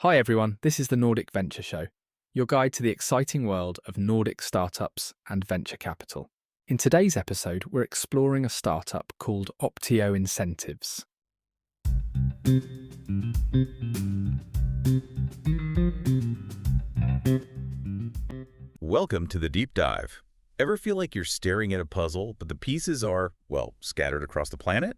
Hi everyone, this is the Nordic Venture Show, your guide to the exciting world of Nordic startups and venture capital. In today's episode, we're exploring a startup called Optio Incentives. Welcome to the Deep Dive. Ever feel like you're staring at a puzzle, but the pieces are, well, scattered across the planet?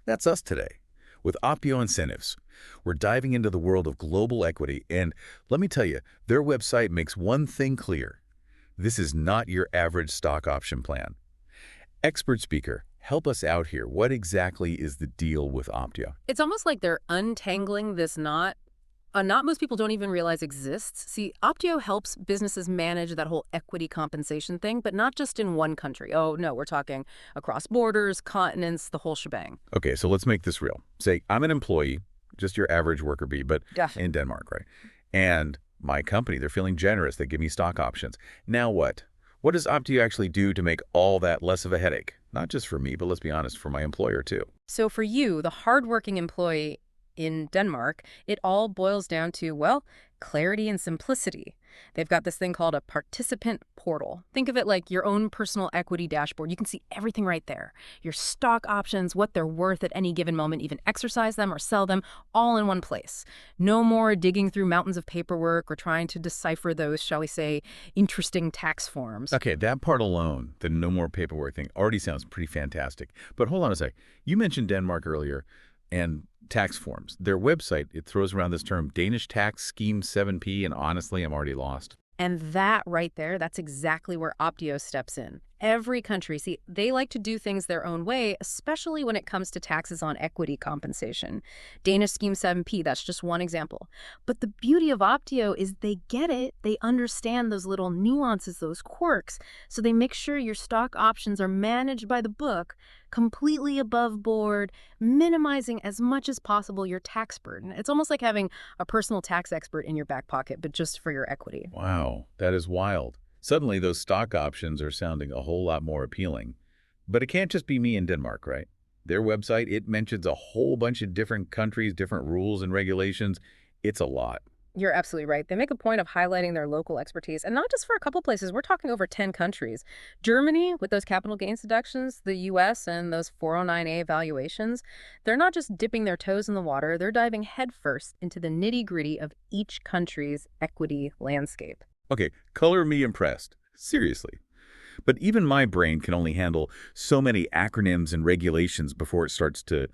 That's us today. With Optio Incentives, we're diving into the world of global equity, and let me tell you, their website makes one thing clear. This is not your average stock option plan. Expert speaker, help us out here. What exactly is the deal with Optio? It's almost like they're untangling this knot. A knot most people don't even realize exists. See, Optio helps businesses manage that whole equity compensation thing, but not just in one country. Oh, no, we're talking across borders, continents, the whole shebang. Okay, so let's make this real. Say I'm an employee, just your average worker bee, but Yeah. in Denmark, right? And my company, they're feeling generous. They give me stock options. Now what? What does Optio actually do to make all that less of a headache? Not just for me, but let's be honest, for my employer too. So for you, the hardworking employee in Denmark, it all boils down to, well, clarity and simplicity. They've got this thing called a participant portal. Think of it like your own personal equity dashboard. You can see everything right there. Your stock options, what they're worth at any given moment, even exercise them or sell them, all in one place. No more digging through mountains of paperwork or trying to decipher those, shall we say, interesting tax forms. Okay, that part alone, the no more paperwork thing, already sounds pretty fantastic. But hold on a sec. You mentioned Denmark earlier and tax forms. Their website, it throws around this term Danish tax scheme 7P, and honestly, I'm already lost. And that right there, that's exactly where Optio steps in. Every country, see, they like to do things their own way, especially when it comes to taxes on equity compensation. Danish Scheme 7P, that's just one example. But the beauty of Optio is they get it. They understand those little nuances, those quirks. So they make sure your stock options are managed by the book, completely above board, minimizing as much as possible your tax burden. It's almost like having a personal tax expert in your back pocket, but just for your equity. Wow, that is wild. Suddenly, those stock options are sounding a whole lot more appealing. But it can't just be me in Denmark, right? Their website, it mentions a whole bunch of different countries, different rules and regulations. It's a lot. You're absolutely right. They make a point of highlighting their local expertise, and not just for a couple places. We're talking over 10 countries. Germany, with those capital gains deductions, the U.S., and those 409A valuations, they're not just dipping their toes in the water, they're diving headfirst into the nitty-gritty of each country's equity landscape. Okay, color me impressed. Seriously. But even my brain can only handle so many acronyms and regulations before it starts to,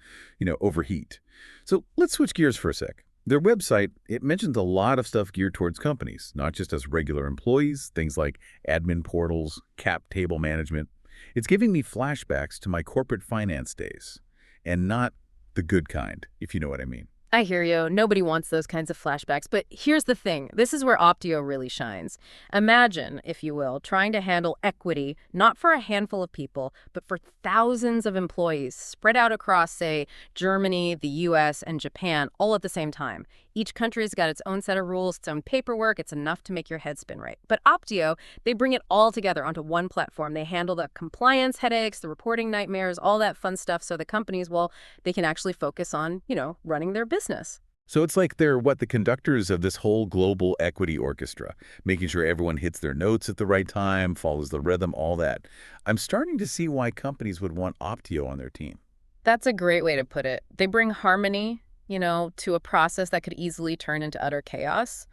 overheat. So let's switch gears for a sec. Their website, it mentions a lot of stuff geared towards companies, not just as regular employees, things like admin portals, cap table management. It's giving me flashbacks to my corporate finance days, and not the good kind, if you know what I mean. I hear you. Nobody wants those kinds of flashbacks. But here's the thing. This is where Optio really shines. Imagine, if you will, trying to handle equity, not for a handful of people, but for thousands of employees spread out across, say, Germany, the US, and Japan, all at the same time. Each country's got its own set of rules, its own paperwork. It's enough to make your head spin right. But Optio, they bring it all together onto one platform. They handle the compliance headaches, the reporting nightmares, all that fun stuff, so the companies, well, they can actually focus on, running their business. So it's like they're the conductors of this whole global equity orchestra, making sure everyone hits their notes at the right time, follows the rhythm, all that. I'm starting to see why companies would want Optio on their team. That's a great way to put it. They bring harmony, to a process that could easily turn into utter chaos.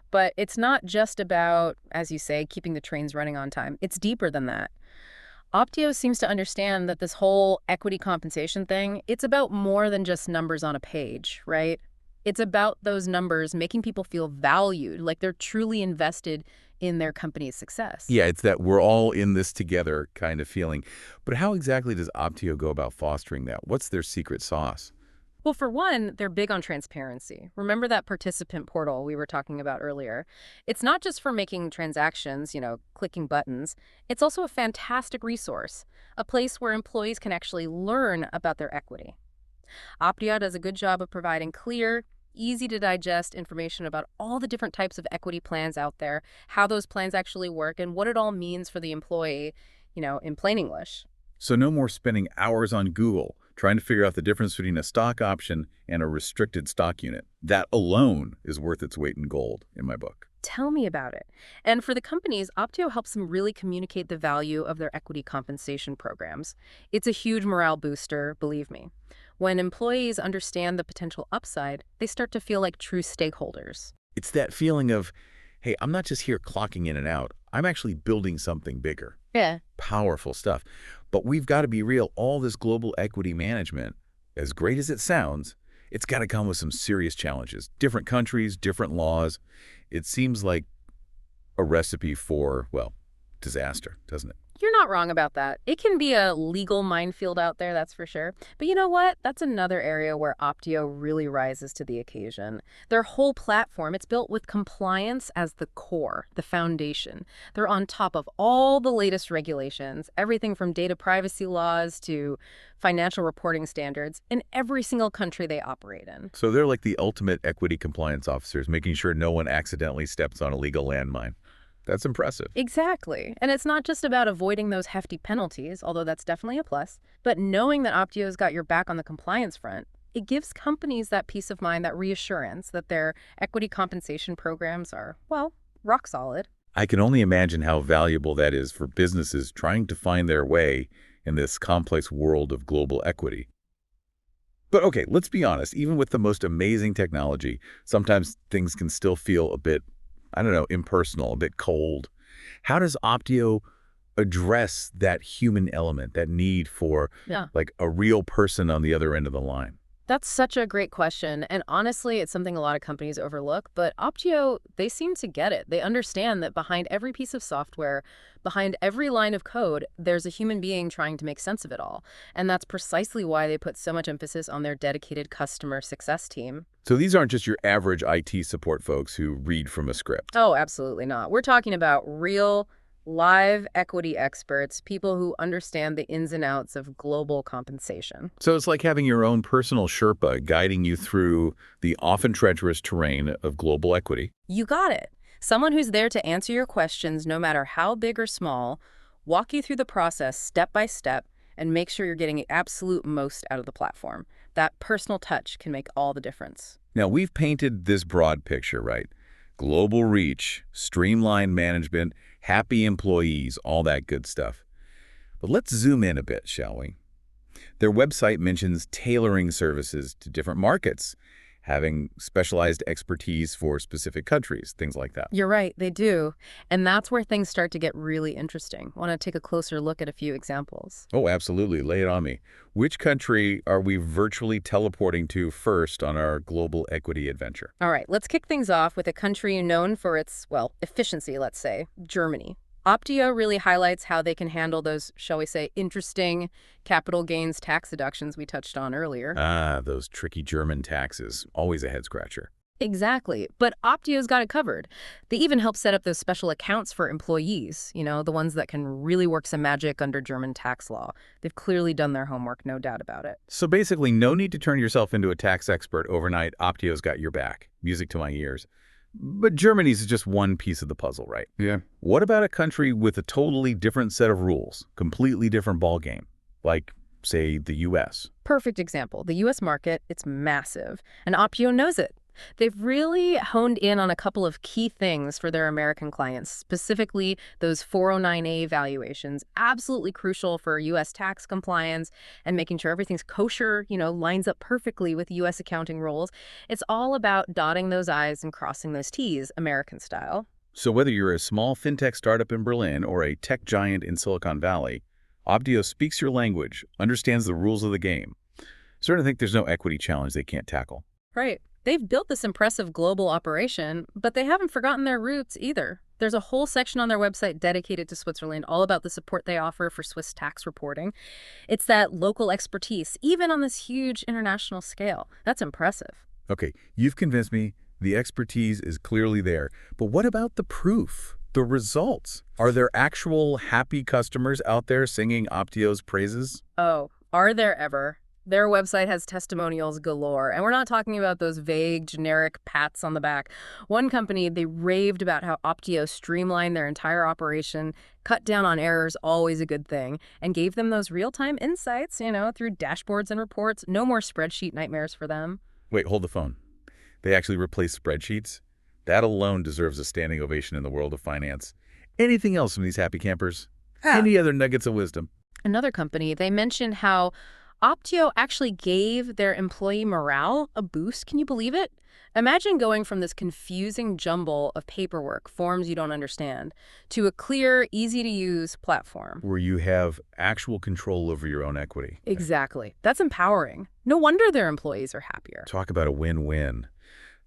But it's not just about, as you say, keeping the trains running on time. It's deeper than that. Optio seems to understand that this whole equity compensation thing, it's about more than just numbers on a page, right? It's about those numbers making people feel valued, like they're truly invested in their company's success. Yeah, it's that we're all in this together kind of feeling. But how exactly does Optio go about fostering that? What's their secret sauce? Well, for one, they're big on transparency. Remember that participant portal we were talking about earlier? It's not just for making transactions, clicking buttons. It's also a fantastic resource, a place where employees can actually learn about their equity. Optio does a good job of providing clear, easy to digest information about all the different types of equity plans out there, how those plans actually work, and what it all means for the employee, in plain English. So no more spending hours on Google trying to figure out the difference between a stock option and a restricted stock unit. That alone is worth its weight in gold in my book. Tell me about it. And for the companies, Optio helps them really communicate the value of their equity compensation programs. It's a huge morale booster, believe me. When employees understand the potential upside, they start to feel like true stakeholders. It's that feeling of, hey, I'm not just here clocking in and out. I'm actually building something bigger. Yeah. Powerful stuff. But we've got to be real. All this global equity management, as great as it sounds, it's got to come with some serious challenges. Different countries, different laws. It seems like a recipe for, well, disaster, doesn't it? You're not wrong about that. It can be a legal minefield out there, that's for sure. But you know what? That's another area where Optio really rises to the occasion. Their whole platform, it's built with compliance as the core, the foundation. They're on top of all the latest regulations, everything from data privacy laws to financial reporting standards in every single country they operate in. So they're like the ultimate equity compliance officers, making sure no one accidentally steps on a legal landmine. That's impressive. Exactly. And it's not just about avoiding those hefty penalties, although that's definitely a plus, but knowing that Optio's got your back on the compliance front, it gives companies that peace of mind, that reassurance that their equity compensation programs are, well, rock solid. I can only imagine how valuable that is for businesses trying to find their way in this complex world of global equity. But okay, let's be honest, even with the most amazing technology, sometimes things can still feel a bit, I don't know, impersonal, a bit cold. How does Optio address that human element, that need for like a real person on the other end of the line? That's such a great question. And honestly, it's something a lot of companies overlook. But Optio, they seem to get it. They understand that behind every piece of software, behind every line of code, there's a human being trying to make sense of it all. And that's precisely why they put so much emphasis on their dedicated customer success team. So these aren't just your average IT support folks who read from a script. Oh, absolutely not. We're talking about real, live equity experts, people who understand the ins and outs of global compensation. So it's like having your own personal Sherpa guiding you through the often treacherous terrain of global equity. You got it. Someone who's there to answer your questions, no matter how big or small, walk you through the process step by step, and make sure you're getting the absolute most out of the platform. That personal touch can make all the difference. Now, we've painted this broad picture, right? Global reach, streamlined management, happy employees, all that good stuff. But let's zoom in a bit, shall we? Their website mentions tailoring services to different markets, having specialized expertise for specific countries, things like that. You're right, they do. And that's where things start to get really interesting. Want to take a closer look at a few examples? Oh, absolutely. Lay it on me. Which country are we virtually teleporting to first on our global equity adventure? All right, let's kick things off with a country known for its, well, efficiency, let's say, Germany. Optio really highlights how they can handle those, shall we say, interesting capital gains tax deductions we touched on earlier. Ah, those tricky German taxes. Always a head-scratcher. Exactly. But Optio's got it covered. They even help set up those special accounts for employees, you know, the ones that can really work some magic under German tax law. They've clearly done their homework, no doubt about it. So basically, no need to turn yourself into a tax expert overnight. Optio's got your back. Music to my ears. But Germany's just one piece of the puzzle, right? Yeah. What about a country with a totally different set of rules, completely different ballgame, like, say, the U.S.? Perfect example. The U.S. market, it's massive, and Optio knows it. They've really honed in on a couple of key things for their American clients, specifically those 409A valuations, absolutely crucial for U.S. tax compliance and making sure everything's kosher, you know, lines up perfectly with U.S. accounting rules. It's all about dotting those I's and crossing those T's, American style. So whether you're a small fintech startup in Berlin or a tech giant in Silicon Valley, Optio speaks your language, understands the rules of the game. Starting to think there's no equity challenge they can't tackle. Right. They've built this impressive global operation, but they haven't forgotten their roots either. There's a whole section on their website dedicated to Switzerland, all about the support they offer for Swiss tax reporting. It's that local expertise, even on this huge international scale. That's impressive. Okay, you've convinced me. The expertise is clearly there. But what about the proof, the results? Are there actual happy customers out there singing Optio's praises? Oh, are there ever? Their website has testimonials galore, and we're not talking about those vague, generic pats on the back. One company, they raved about how Optio streamlined their entire operation, cut down on errors, always a good thing, and gave them those real-time insights, through dashboards and reports. No more spreadsheet nightmares for them. Wait, hold the phone. They actually replaced spreadsheets? That alone deserves a standing ovation in the world of finance. Anything else from these happy campers? Any other nuggets of wisdom? Another company, they mentioned how Optio actually gave their employee morale a boost. Can you believe it? Imagine going from this confusing jumble of paperwork, forms you don't understand, to a clear, easy-to-use platform. Where you have actual control over your own equity. Exactly. That's empowering. No wonder their employees are happier. Talk about a win-win.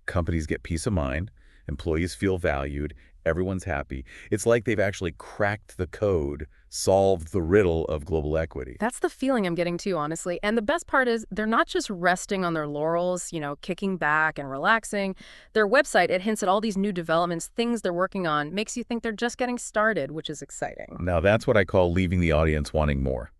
Companies get peace of mind, employees feel valued, everyone's happy. It's like they've actually cracked the code, solved the riddle of global equity. That's the feeling I'm getting too, honestly. And the best part is they're not just resting on their laurels, kicking back and relaxing. Their website, it hints at all these new developments, things they're working on, makes you think they're just getting started, which is exciting. Now that's what I call leaving the audience wanting more.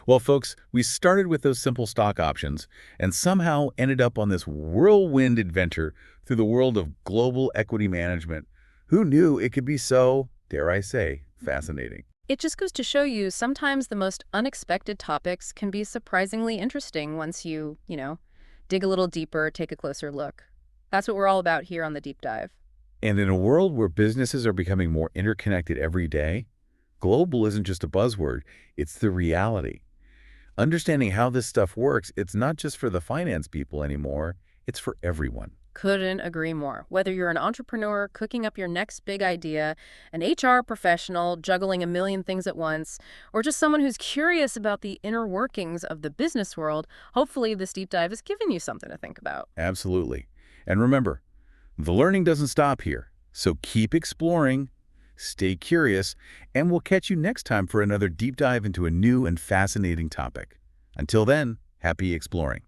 Well, folks, we started with those simple stock options and somehow ended up on this whirlwind adventure through the world of global equity management. Who knew it could be so, dare I say, fascinating? It just goes to show you sometimes the most unexpected topics can be surprisingly interesting once you, dig a little deeper, take a closer look. That's what we're all about here on The Deep Dive. And in a world where businesses are becoming more interconnected every day, global isn't just a buzzword, it's the reality. Understanding how this stuff works, it's not just for the finance people anymore, it's for everyone. Couldn't agree more. Whether you're an entrepreneur cooking up your next big idea, an HR professional juggling a million things at once, or just someone who's curious about the inner workings of the business world, hopefully this deep dive has given you something to think about. Absolutely. And remember, the learning doesn't stop here. So keep exploring, stay curious, and we'll catch you next time for another deep dive into a new and fascinating topic. Until then, happy exploring.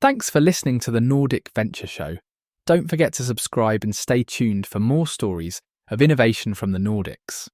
Thanks for listening to the Nordic Venture Show. Don't forget to subscribe and stay tuned for more stories of innovation from the Nordics.